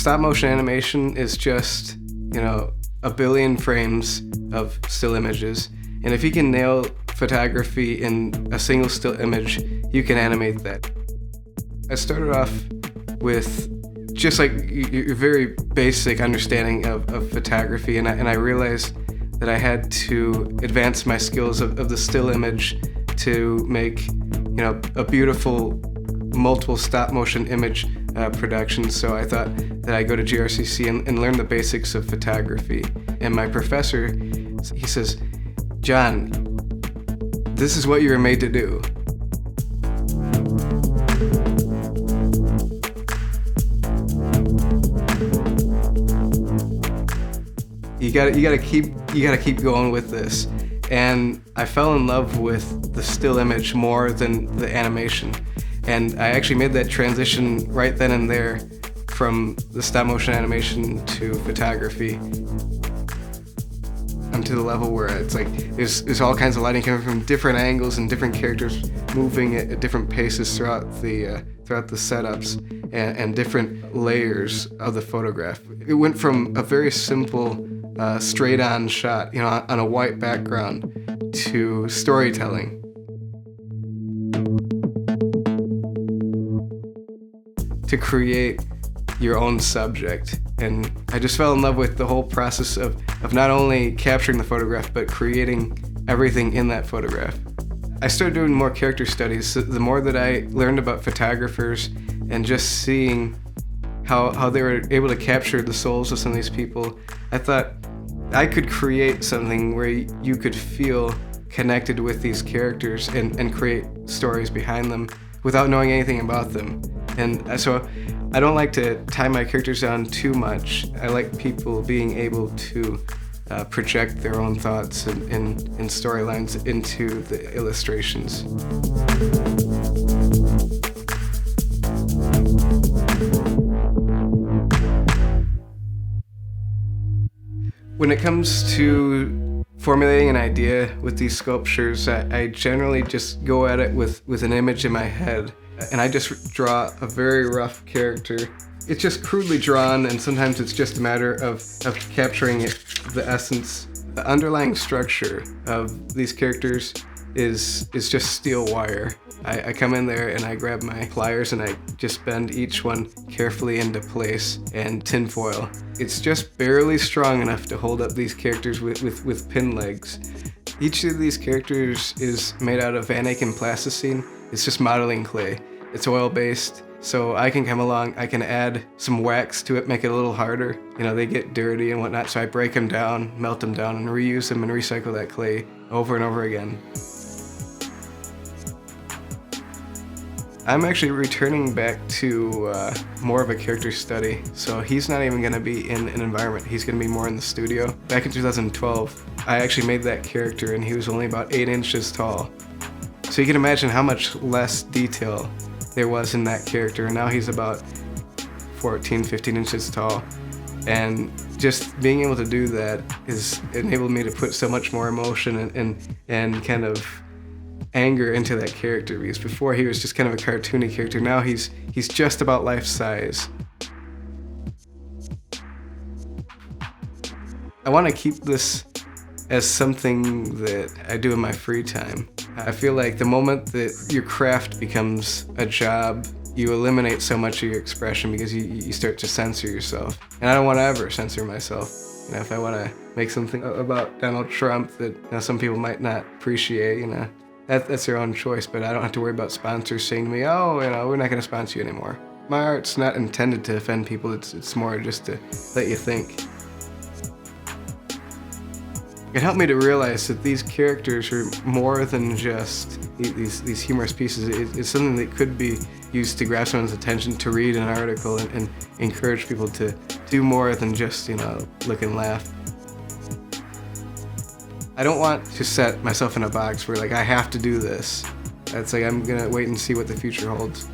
Stop motion animation is just, a billion frames of still images. And if you can nail photography in a single still image, you can animate that. I started off with just like your very basic understanding of photography, and I realized that I had to advance my skills of the still image to make, a beautiful multiple stop motion image production. So I thought that I'd go to GRCC and learn the basics of photography. And my professor, he says, "John, this is what you were made to do." You gotta keep going with this. And I fell in love with the still image more than the animation. And I actually made that transition right then and there from the stop motion animation to photography. I'm to the level where it's like there's all kinds of lighting coming from different angles and different characters moving at different paces throughout the setups and different layers of the photograph. It went from a very simple straight-on shot, on a white background, to storytelling. To create your own subject. And I just fell in love with the whole process of not only capturing the photograph, but creating everything in that photograph. I started doing more character studies. So the more that I learned about photographers and just seeing how they were able to capture the souls of some of these people, I thought I could create something where you could feel connected with these characters and create stories behind them without knowing anything about them. And so I don't like to tie my characters down too much. I like people being able to project their own thoughts and storylines into the illustrations. When it comes to formulating an idea with these sculptures, I generally just go at it with an image in my head. And I just draw a very rough character. It's just crudely drawn, and sometimes it's just a matter of capturing the essence. The underlying structure of these characters is just steel wire. I come in there and I grab my pliers and I just bend each one carefully into place, and tinfoil. It's just barely strong enough to hold up these characters with pin legs. Each of these characters is made out of Van Eyck and plasticine. It's just modeling clay. It's oil-based, so I can come along, I can add some wax to it, make it a little harder. They get dirty and whatnot, so I break them down, melt them down, and reuse them and recycle that clay over and over again. I'm actually returning back to more of a character study, so he's not even going to be in an environment, he's going to be more in the studio. Back in 2012, I actually made that character and he was only about 8 inches tall. So you can imagine how much less detail there was in that character, and now he's about 14, 15 inches tall. And just being able to do that has enabled me to put so much more emotion and kind of anger into that character, because before he was just kind of a cartoony character. Now he's just about life size. I want to keep this as something that I do in my free time. I feel like the moment that your craft becomes a job, you eliminate so much of your expression because you start to censor yourself. And I don't want to ever censor myself. If I want to make something about Donald Trump that some people might not appreciate, that's their own choice, but I don't have to worry about sponsors saying to me, oh, we're not going to sponsor you anymore. My art's not intended to offend people, it's more just to let you think. It helped me to realize that these characters are more than just these humorous pieces. It's something that could be used to grab someone's attention, to read an article and encourage people to do more than just, look and laugh. I don't want to set myself in a box where I have to do this. It's I'm gonna wait and see what the future holds.